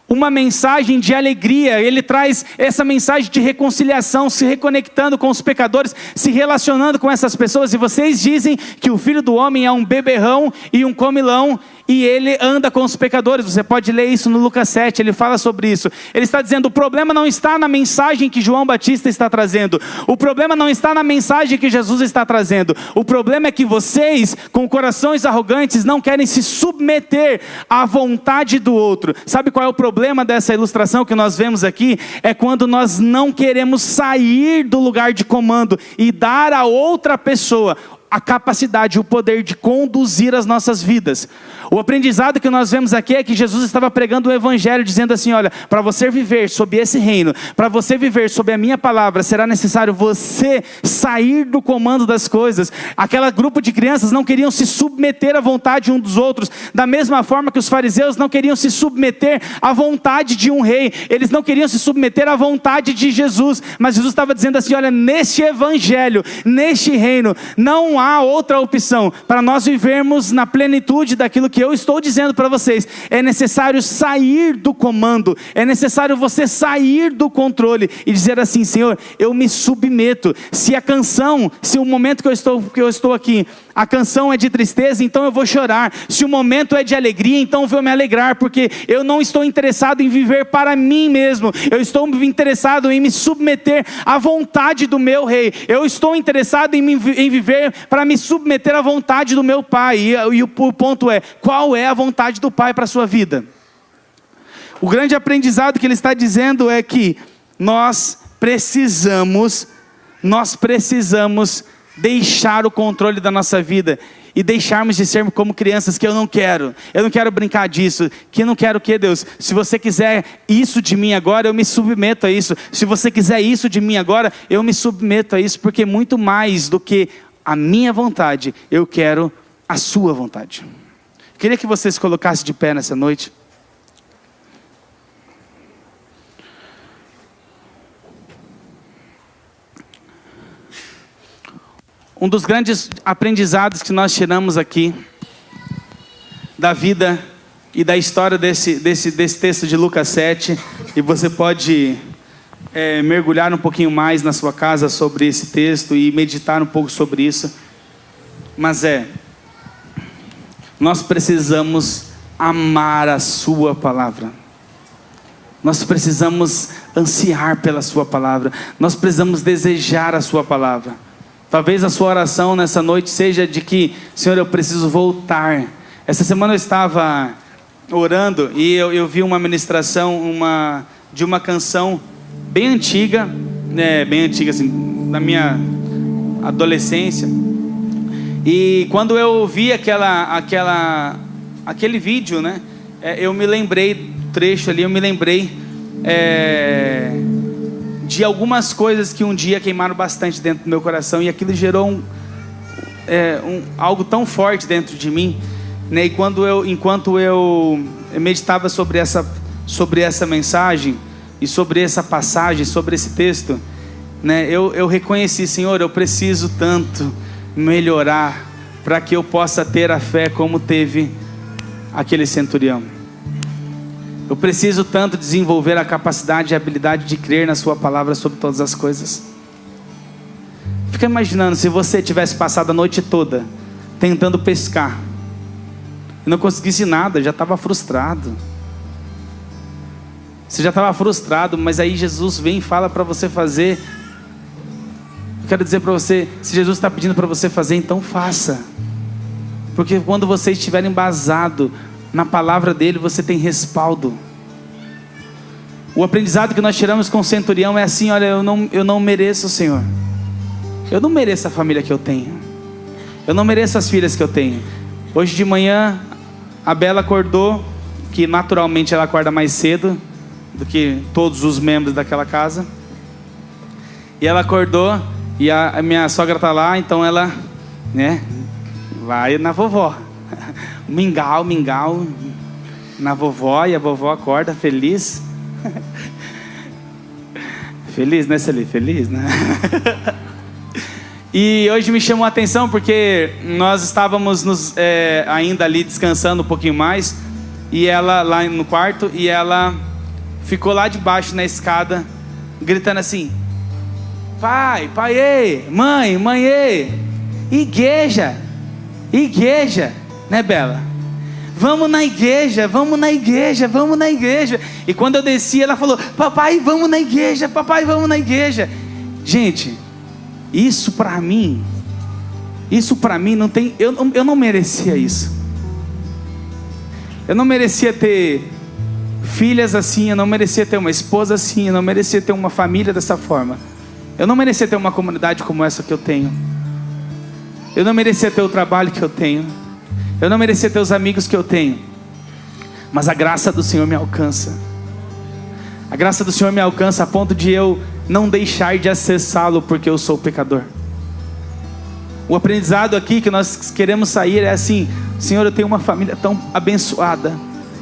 Speaker 1: uma mensagem de alegria. Ele traz essa mensagem de reconciliação, se reconectando com os pecadores, se relacionando com essas pessoas. E vocês dizem que o Filho do Homem é um beberrão e um comilão, e ele anda com os pecadores. Você pode ler isso no Lucas 7, ele fala sobre isso. Ele está dizendo, o problema não está na mensagem que João Batista está trazendo. O problema não está na mensagem que Jesus está trazendo. O problema é que vocês, com corações arrogantes, não querem se submeter à vontade do outro. Sabe qual é o problema dessa ilustração que nós vemos aqui? É quando nós não queremos sair do lugar de comando e dar a outra pessoa a capacidade, o poder de conduzir as nossas vidas. O aprendizado que nós vemos aqui é que Jesus estava pregando o evangelho, dizendo assim, olha, para você viver sob esse reino, para você viver sob a minha palavra, será necessário você sair do comando das coisas. Aquele grupo de crianças não queriam se submeter à vontade um dos outros, da mesma forma que os fariseus não queriam se submeter à vontade de um rei, eles não queriam se submeter à vontade de Jesus, mas Jesus estava dizendo assim, olha, neste evangelho, neste reino, não há outra opção, para nós vivermos na plenitude daquilo que eu estou dizendo para vocês, é necessário sair do comando, é necessário você sair do controle, e dizer assim, Senhor, eu me submeto. Se a canção, se o momento que eu estou aqui, a canção é de tristeza, então eu vou chorar. Se o momento é de alegria, então eu vou me alegrar, porque eu não estou interessado em viver para mim mesmo, eu estou interessado em me submeter à vontade do meu rei, eu estou interessado em viver para me submeter à vontade do meu pai. E o ponto é, qual é a vontade do pai para a sua vida? O grande aprendizado que ele está dizendo é que nós precisamos deixar o controle da nossa vida e deixarmos de ser como crianças, que eu não quero brincar disso, que eu não quero o que, Deus? Se você quiser isso de mim agora, eu me submeto a isso. Se você quiser isso de mim agora, eu me submeto a isso, porque muito mais do que a minha vontade, eu quero a sua vontade. Queria que você se colocasse de pé nessa noite. Um dos grandes aprendizados que nós tiramos aqui da vida e da história desse texto de Lucas 7, e você pode mergulhar um pouquinho mais na sua casa sobre esse texto e meditar um pouco sobre isso, mas nós precisamos amar a sua palavra, nós precisamos ansiar pela sua palavra, nós precisamos desejar a sua palavra. Talvez a sua oração nessa noite seja de que, Senhor, eu preciso voltar. Essa semana eu estava orando e eu vi uma ministração de uma canção bem antiga, bem antiga assim, na minha adolescência. E quando eu ouvi aquele vídeo, né, eu me lembrei do trecho ali, eu me lembrei de algumas coisas que um dia queimaram bastante dentro do meu coração, e aquilo gerou algo tão forte dentro de mim, né? E enquanto eu meditava sobre essa mensagem e sobre essa passagem, sobre esse texto, né, eu reconheci, Senhor, eu preciso tanto melhorar para que eu possa ter a fé como teve aquele centurião. Eu preciso tanto desenvolver a capacidade e a habilidade de crer na sua palavra sobre todas as coisas. Fica imaginando se você tivesse passado a noite toda tentando pescar e não conseguisse nada, já estava frustrado. Você já estava frustrado, mas aí Jesus vem e fala para você fazer. Eu quero dizer para você, se Jesus está pedindo para você fazer, então faça. Porque quando você estiver embasado na palavra dele, você tem respaldo. O aprendizado que nós tiramos com o centurião é assim, olha, eu não mereço, Senhor. Eu não mereço a família que eu tenho. Eu não mereço as filhas que eu tenho. Hoje de manhã, a Bela acordou, que naturalmente ela acorda mais cedo do que todos os membros daquela casa. E ela acordou, e a minha sogra tá lá, então ela, né, vai na vovó. Mingau na vovó, e a vovó acorda feliz. Feliz, né, Celi? Feliz, né? E hoje me chamou a atenção porque nós estávamos ainda ali descansando um pouquinho mais, e ela lá no quarto, e ela ficou lá debaixo na escada, gritando assim: pai, ei, mãe, ei, igreja, né, Bela? Vamos na igreja. E quando eu desci, ela falou: papai, vamos na igreja. Gente, isso para mim não tem, eu não merecia isso. Eu não merecia ter filhas assim, eu não merecia ter uma esposa assim, eu não merecia ter uma família dessa forma. Eu não merecia ter uma comunidade como essa que eu tenho. Eu não merecia ter o trabalho que eu tenho. Eu não merecia ter os amigos que eu tenho. Mas a graça do Senhor me alcança. A graça do Senhor me alcança a ponto de eu não deixar de acessá-lo porque eu sou pecador. O aprendizado aqui que nós queremos sair é assim: Senhor, eu tenho uma família tão abençoada.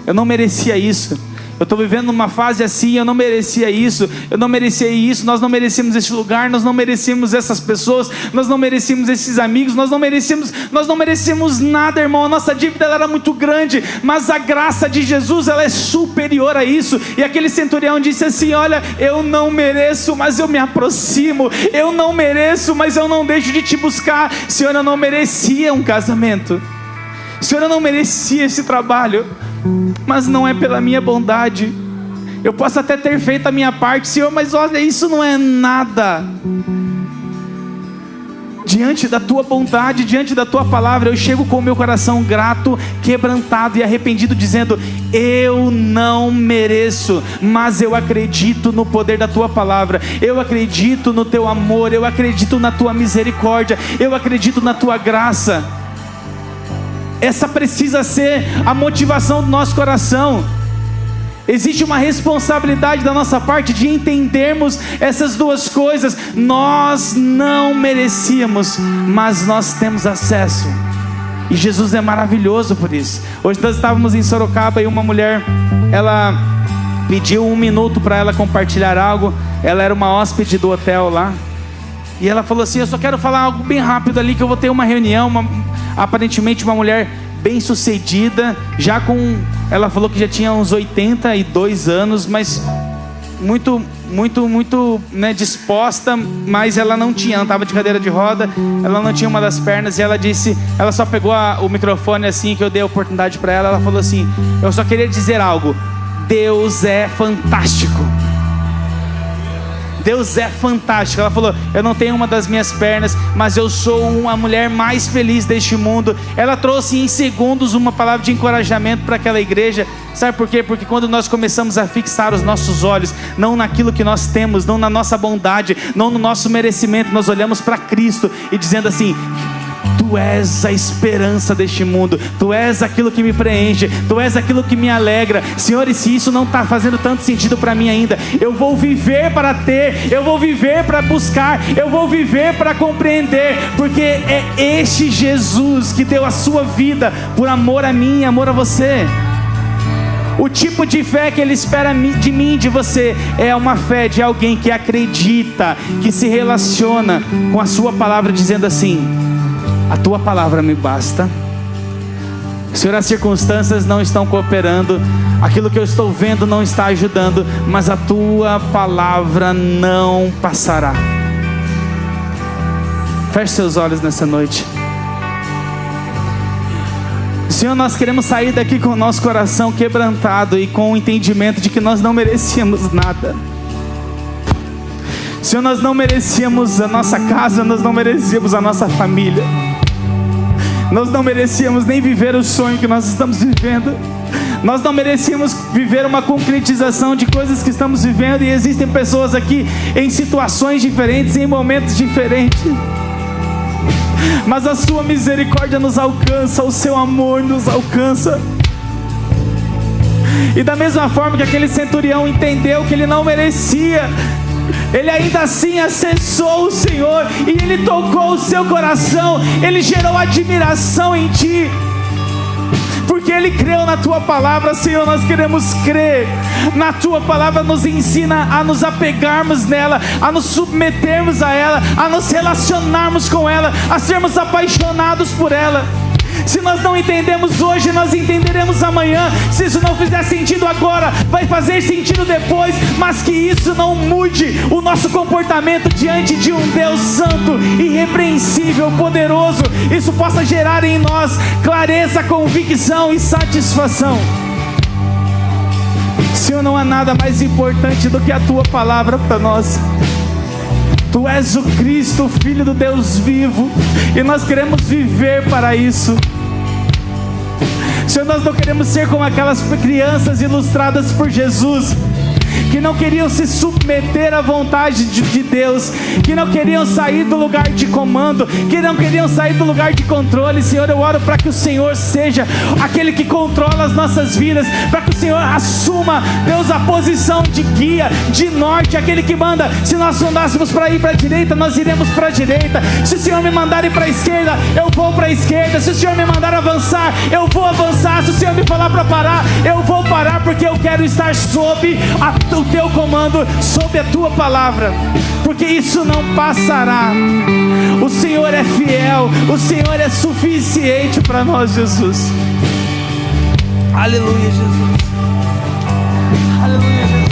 Speaker 1: Eu não merecia isso. Eu estou vivendo numa fase assim, eu não merecia isso. Nós não merecíamos esse lugar, nós não merecíamos essas pessoas, nós não merecíamos esses amigos, nós não merecíamos nada, irmão. A nossa dívida ela era muito grande, mas a graça de Jesus ela é superior a isso. E aquele centurião disse assim: olha, eu não mereço, mas eu me aproximo. Eu não mereço, mas eu não deixo de te buscar. Senhor, eu não merecia um casamento. Senhor, eu não merecia esse trabalho, mas não é pela minha bondade. Eu posso até ter feito a minha parte, Senhor, mas olha, isso não é nada diante da tua bondade, diante da tua palavra. Eu chego com o meu coração grato, quebrantado e arrependido, dizendo: eu não mereço, mas eu acredito no poder da tua palavra, eu acredito no teu amor, eu acredito na tua misericórdia, eu acredito na tua graça. Essa precisa ser a motivação do nosso coração. Existe uma responsabilidade da nossa parte de entendermos essas duas coisas. Nós não merecíamos, mas nós temos acesso. E Jesus é maravilhoso por isso. Hoje nós estávamos em Sorocaba e uma mulher, ela pediu 1 minuto para ela compartilhar algo. Ela era uma hóspede do hotel lá. E ela falou assim: eu só quero falar algo bem rápido ali, que eu vou ter uma reunião. Aparentemente uma mulher bem sucedida, ela falou que já tinha uns 82 anos, mas muito, né, disposta, mas ela estava de cadeira de roda, ela não tinha uma das pernas, e ela disse, ela só pegou o microfone assim que eu dei a oportunidade para ela falou assim: eu só queria dizer algo, Deus é fantástico. Deus é fantástico. Ela falou: eu não tenho uma das minhas pernas, mas eu sou a mulher mais feliz deste mundo. Ela trouxe em segundos uma palavra de encorajamento para aquela igreja. Sabe por quê? Porque quando nós começamos a fixar os nossos olhos, não naquilo que nós temos, não na nossa bondade, não no nosso merecimento, nós olhamos para Cristo e dizendo assim: Tu és a esperança deste mundo, Tu és aquilo que me preenche, Tu és aquilo que me alegra. Senhor, e se isso não está fazendo tanto sentido para mim ainda, eu vou viver para ter, eu vou viver para buscar, eu vou viver para compreender, porque é este Jesus que deu a sua vida por amor a mim e amor a você. O tipo de fé que Ele espera de mim e de você é uma fé de alguém que acredita, que se relaciona com a sua palavra, dizendo assim: a tua palavra me basta. Senhor, as circunstâncias não estão cooperando, aquilo que eu estou vendo não está ajudando, mas a tua palavra não passará. Feche seus olhos nessa noite. Senhor, nós queremos sair daqui com o nosso coração quebrantado e com o entendimento de que nós não merecíamos nada. Senhor, nós não merecíamos a nossa casa, nós não merecíamos a nossa família, nós não merecíamos nem viver o sonho que nós estamos vivendo, nós não merecíamos viver uma concretização de coisas que estamos vivendo. E existem pessoas aqui em situações diferentes, em momentos diferentes, mas a sua misericórdia nos alcança, o seu amor nos alcança. E da mesma forma que aquele centurião entendeu que ele não merecia, Ele ainda assim acessou o Senhor e Ele tocou o seu coração. Ele gerou admiração em ti, porque Ele creu na Tua palavra. Senhor, nós queremos crer na Tua palavra. Nos ensina a nos apegarmos nela, a nos submetermos a ela, a nos relacionarmos com ela, a sermos apaixonados por ela. Se nós não entendemos hoje, nós entenderemos amanhã. Se isso não fizer sentido agora, vai fazer sentido depois. Mas que isso não mude o nosso comportamento diante de um Deus santo, irrepreensível, poderoso. Isso possa gerar em nós clareza, convicção e satisfação. Senhor, não há nada mais importante do que a Tua palavra para nós. Tu és o Cristo, o Filho do Deus vivo, e nós queremos viver para isso. Senhor, nós não queremos ser como aquelas crianças ilustradas por Jesus, que não queriam se submeter à vontade de Deus, que não queriam sair do lugar de comando, que não queriam sair do lugar de controle. Senhor, eu oro para que o Senhor seja aquele que controla as nossas vidas, para que o Senhor assuma, Deus, a posição de guia, de norte, aquele que manda. Se nós mandássemos para ir para a direita, nós iremos para a direita. Se o Senhor me mandar ir para a esquerda, eu vou para a esquerda. Se o Senhor me mandar avançar, eu vou avançar. Se o Senhor me falar para parar, eu vou parar, porque eu quero estar sob o Teu comando, sob a Tua palavra, porque isso não passará. O Senhor é fiel, o Senhor é suficiente para nós, Jesus. Aleluia, Jesus. Aleluia, Jesus.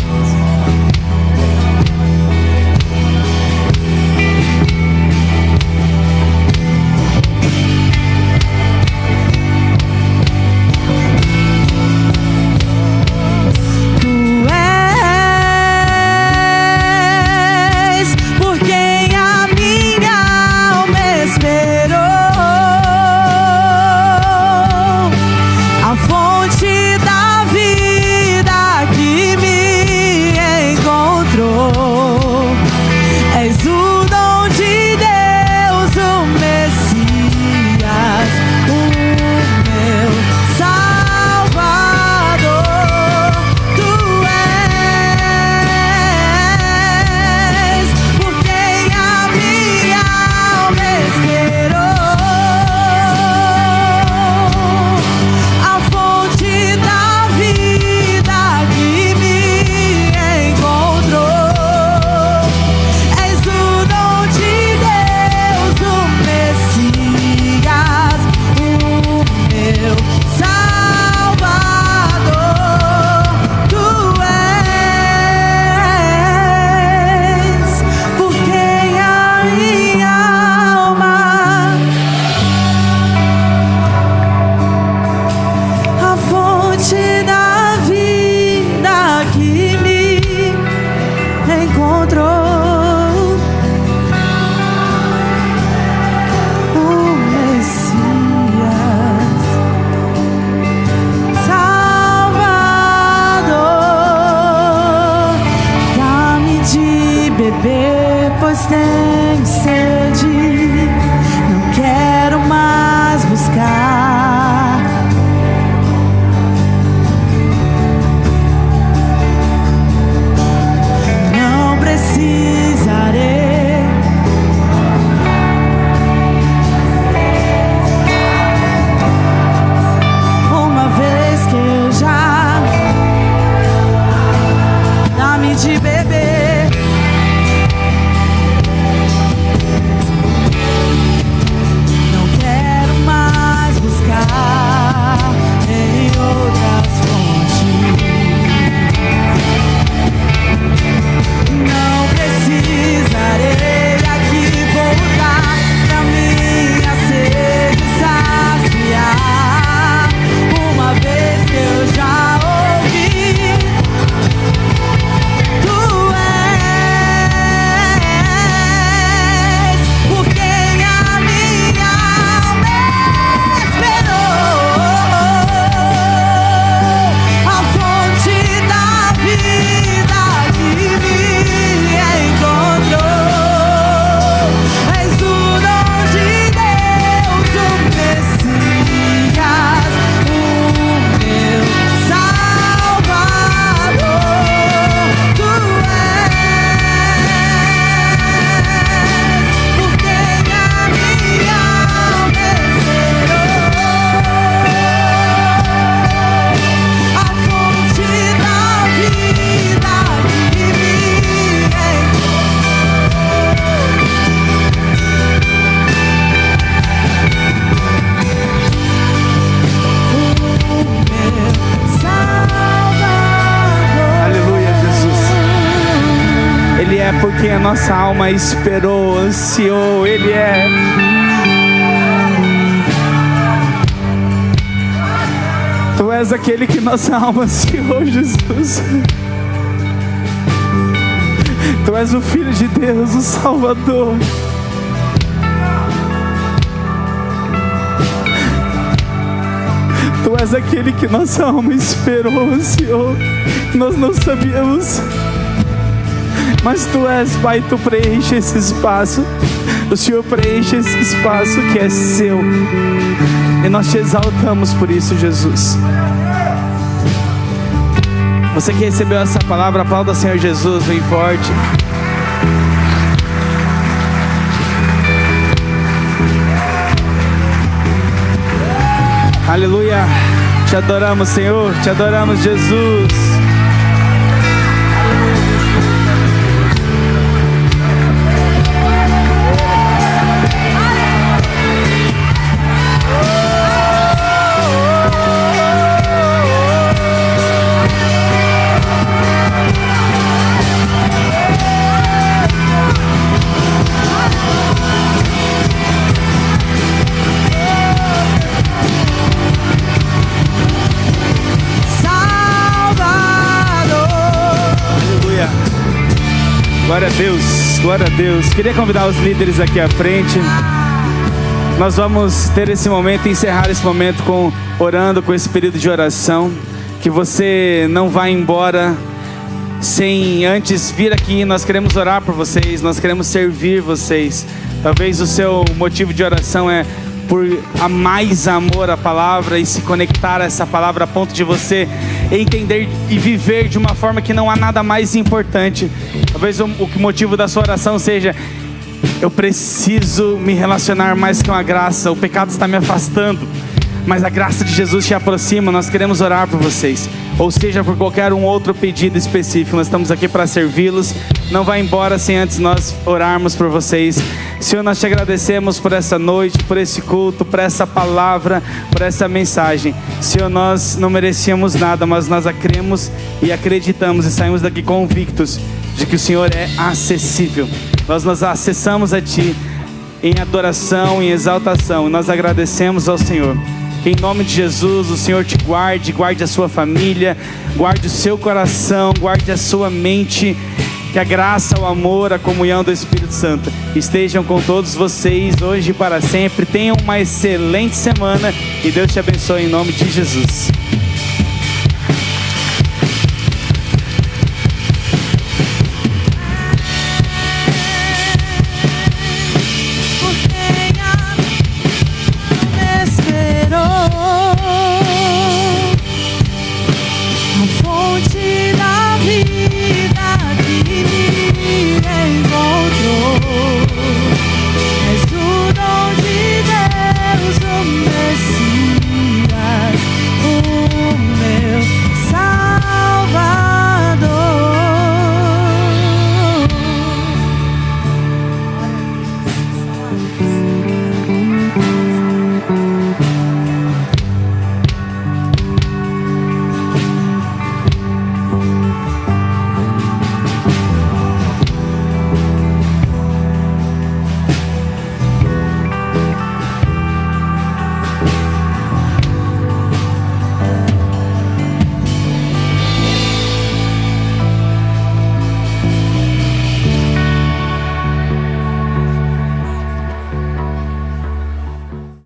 Speaker 2: A fonte da vida que me
Speaker 1: quem a nossa alma esperou, ansiou. Ele é. Tu és aquele que nossa alma ansiou, Jesus. Tu és o Filho de Deus, o Salvador. Tu és aquele que nossa alma esperou, Senhor. Nós não sabíamos, mas Tu és, Pai. Tu preenche esse espaço. O Senhor preenche esse espaço que é Seu. E nós Te exaltamos por isso, Jesus. Você que recebeu essa palavra, aplauda o Senhor Jesus bem forte. Aleluia. Te adoramos, Senhor. Te adoramos, Jesus. Glória a Deus, glória a Deus. Queria convidar os líderes aqui à frente. Nós vamos ter esse momento, encerrar esse momento orando com esse período de oração. Que você não vá embora sem antes vir aqui. Nós queremos orar por vocês, nós queremos servir vocês. Talvez o seu motivo de oração é por mais amor à palavra e se conectar a essa palavra a ponto de você entender e viver de uma forma que não há nada mais importante. Talvez o motivo da sua oração seja: eu preciso me relacionar mais com a graça, o pecado está me afastando, mas a graça de Jesus te aproxima. Nós queremos orar por vocês, ou seja, por qualquer outro pedido específico. Nós estamos aqui para servi-los. Não vá embora sem antes nós orarmos por vocês. Senhor, nós te agradecemos por essa noite, por esse culto, por essa palavra, por essa mensagem. Senhor, nós não merecíamos nada, mas nós a cremos e acreditamos e saímos daqui convictos de que o Senhor é acessível. Nós nos acessamos a Ti em adoração, em exaltação, e nós agradecemos ao Senhor. Que em nome de Jesus o Senhor te guarde, guarde a sua família, guarde o seu coração, guarde a sua mente. Que a graça, o amor, a comunhão do Espírito Santo estejam com todos vocês hoje e para sempre. Tenham uma excelente semana e Deus te abençoe em nome de Jesus.